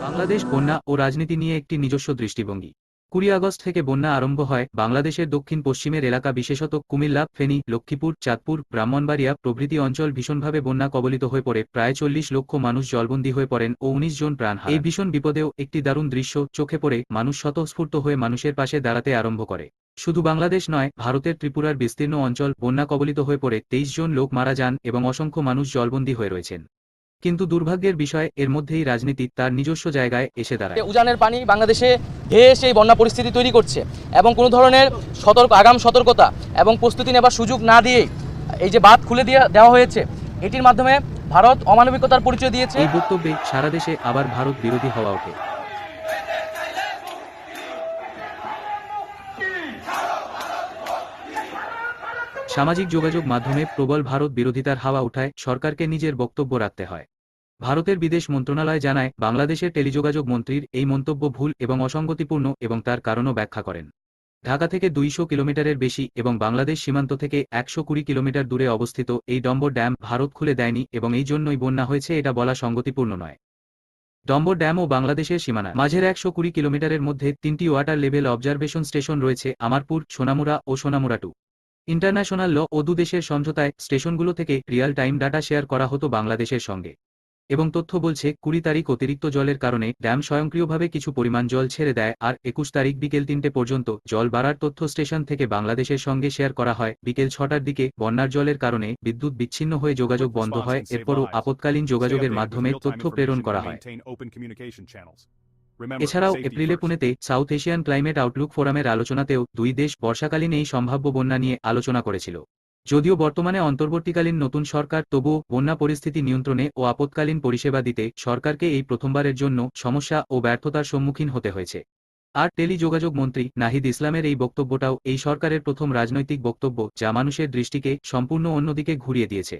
বাংলাদেশ বন্যা ও রাজনীতি নিয়ে একটি নিজস্ব দৃষ্টিভঙ্গি। ২০ আগস্ট থেকে বন্যা আরম্ভ হয়। বাংলাদেশের দক্ষিণ পশ্চিমের এলাকা বিশেষত কুমিল্লা, ফেনী, লক্ষ্মীপুর, চাঁদপুর, ব্রাহ্মণবাড়িয়া প্রভৃতি অঞ্চল ভীষণভাবে বন্যা কবলিত হয়ে পড়ে। প্রায় ৪০ লক্ষ মানুষ জলবন্দী হয়ে পড়েন ও ১৯ জন প্রাণ হারান। এই ভীষণ বিপদেও একটি দারুণ দৃশ্য চোখে পড়ে। মানুষ স্বতঃস্ফূর্ত হয়ে মানুষের পাশে দাঁড়াতে আরম্ভ করে। শুধু বাংলাদেশ নয়, ভারতের ত্রিপুরার বিস্তীর্ণ অঞ্চল বন্যা কবলিত হয়ে পড়ে ২৩ জন লোক মারা যান এবং অসংখ্য মানুষ জলবন্দী হয়ে রয়েছেন। কিন্তু দুর্ভাগ্যের বিষয়, এর মধ্যেই রাজনীতি তার নিজস্ব জায়গায় এসে দাঁড়ায়। উজানের পানি বাংলাদেশে ধেয়ে এসে এই বন্যা পরিস্থিতি তৈরি করছে এবং কোনো ধরনের আগাম সতর্কতা এবং প্রস্তুতি নেবার সুযোগ না দিয়েই এই যে বাঁধ খুলে দেওয়া হয়েছে, এটির মাধ্যমে ভারত অমানবিকতার পরিচয় দিয়েছে। এই বক্তব্যে সারা দেশে আবার ভারত বিরোধী হওয়া ওঠে। সামাজিক যোগাযোগ মাধ্যমে প্রবল ভারত বিরোধিতার হাওয়া উঠায়। সরকারকে নিজের বক্তব্য রাখতে হয়। ভারতের বিদেশ মন্ত্রণালয় জানায়, বাংলাদেশের টেলিযোগাযোগ মন্ত্রীর এই মন্তব্য ভুল এবং অসঙ্গতিপূর্ণ এবং তার কারণও ব্যাখ্যা করেন। ঢাকা থেকে ২০০ কিলোমিটারের বেশি এবং বাংলাদেশ সীমান্ত থেকে ১২০ কিলোমিটার দূরে অবস্থিত এই ডম্বর ড্যাম ভারত খুলে দেয়নি এবং এই জন্যই বন্যা হয়েছে, এটা বলা সঙ্গতিপূর্ণ নয়। ডম্বর ড্যাম ও বাংলাদেশের সীমানা মাঝের ১২০ কিলোমিটারের মধ্যে ৩টি ওয়াটার লেভেল অবজারভেশন স্টেশন রয়েছে: আমারপুর, সোনামুড়া ও সোনামুড়া ২। ইন্টারন্যাশনাল ল ও দুদেশের সমঝোতায় স্টেশনগুলো থেকে রিয়াল টাইম ডাটা শেয়ার করা হতো বাংলাদেশের সঙ্গে। এবং তথ্য বলছে ২০ তারিখ অতিরিক্ত জলের কারণে ড্যাম স্বয়ংক্রিয়ভাবে কিছু পরিমাণ জল ছেড়ে দেয়, আর ২১ তারিখ বিকেল ৩টে পর্যন্ত জল বাড়ার তথ্য স্টেশন থেকে বাংলাদেশের সঙ্গে শেয়ার করা হয়। বিকেল ৬টার দিকে বন্যার জলের কারণে বিদ্যুৎ বিচ্ছিন্ন হয়ে যোগাযোগ বন্ধ হয়। এরপরও আপৎকালীন যোগাযোগের মাধ্যমে তথ্য প্রেরণ করা হয়। এছাড়াও এপ্রিলে পুনেতে সাউথ এশিয়ান ক্লাইমেট আউটলুক ফোরামের আলোচনাতেও দুই দেশ বর্ষাকালীন এই সম্ভাব্য বন্যা নিয়ে আলোচনা করেছিল। যদিও বর্তমানে অন্তর্বর্তীকালীন নতুন সরকার, তবুও বন্যা পরিস্থিতি নিয়ন্ত্রণে ও আপৎকালীন পরিষেবা দিতে সরকারকে এই প্রথমবারের জন্য সমস্যা ও ব্যর্থতার সম্মুখীন হতে হয়েছে। আর টেলিযোগাযোগ মন্ত্রী নাহিদ ইসলামের এই বক্তব্যটাও এই সরকারের প্রথম রাজনৈতিক বক্তব্য, যা মানুষের দৃষ্টিকে সম্পূর্ণ অন্যদিকে ঘুরিয়ে দিয়েছে।